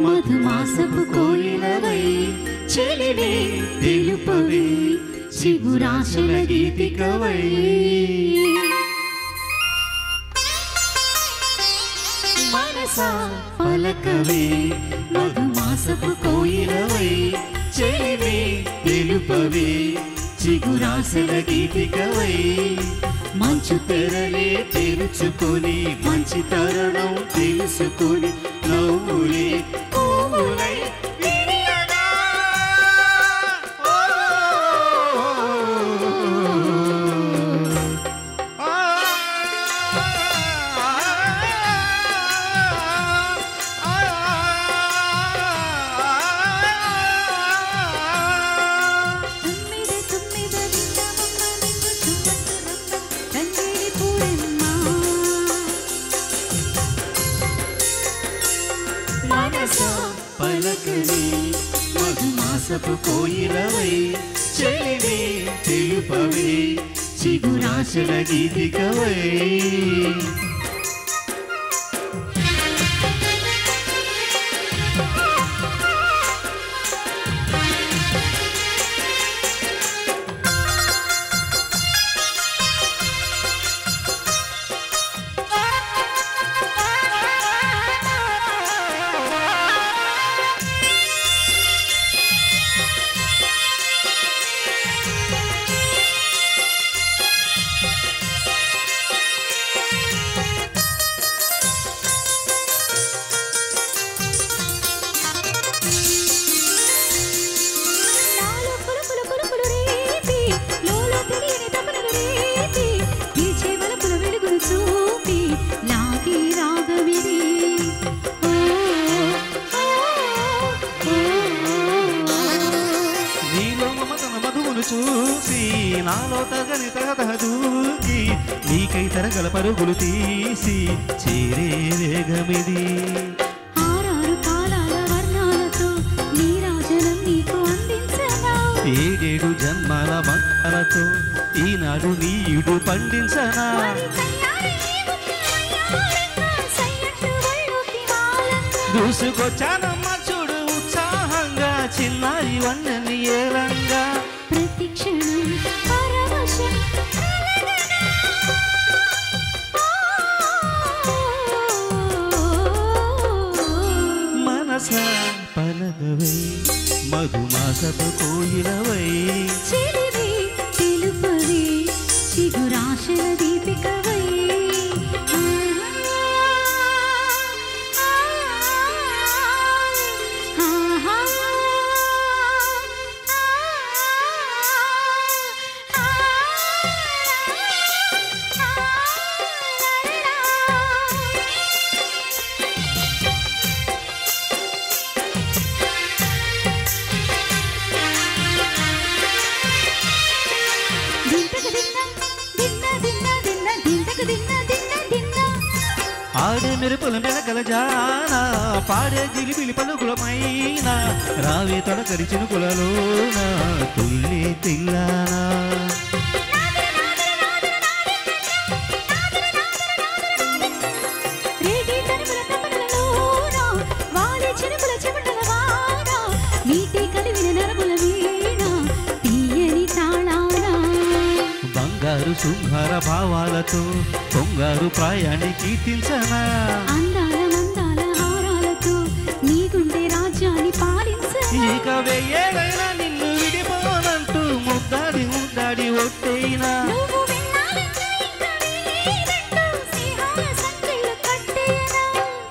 మధుమాసపు కోయిలవై చెలివే తెలుపవే చిగురాశల గీతికవై మనసా పలకవే మధుమాసపు కోయిలవై చెలివే తెలుపవే చిగురాశల గీతికవై మంచు తెరలే తెరుచుకొని మంచి తరుణం తెలుసుకొని నవ్వులే పువ్వులై విరియగా పలకవే మధుమాసపు కోయిలవై చెలివే తెలుపవే చిగురాశల గీతికవై చూసి నాలో తగని తగదూకి నీకై తరగల పరుగులు తీసి చేరే వేగమిది ఆరారు కాలాల వర్ణాలతో నీరాజనం నీకు అందించనా ఏడేడు జన్మల మంగళతో ఈనాడు నీయుడు పండించనా దూసుకొచ్చానమ్మ చూడు ఉత్సాహంగా చిన్నారి వన్నెని ఏలంగా ప్రతి క్షణం పరవశం మనసా పలకవై మధుమాసపు కోయిలవై చెలివే తెలుపవే చిగురాశల దీపికవై ఆడే మెరుపుల మెలకల జానా పాడే జిలిబిలి పలుకులమైన రావే తొలకరి చినుకులలోన తుల్లి తిల్లానా బంగారు శృంగార భావాలతో పొంగారు ప్రాయాన్ని కీర్తించనా అందాల మందాల హారాలతో నీ గుండె రాజ్యాన్ని పాలించనా ఇక వెయ్యేళ్ళైనా నిన్ను విడిపోనంటూ ముద్దాడి ముద్దాడి ఒట్టైనా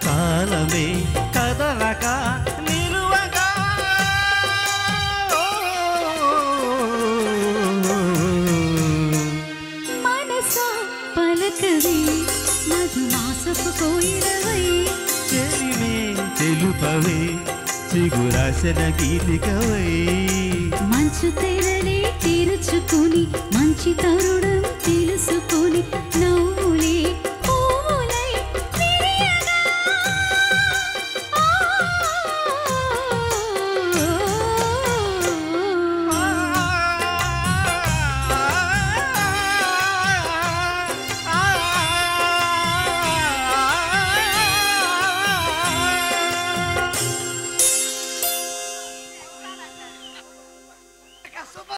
కాలమే కదలక నిలువగా మనసా పలకవే మధుమాసపు కోయిలవై చెలివే తెలుపవే చిగురాశల గీతికవై మంచు తెరలే తెరుచుకుని మంచి తరు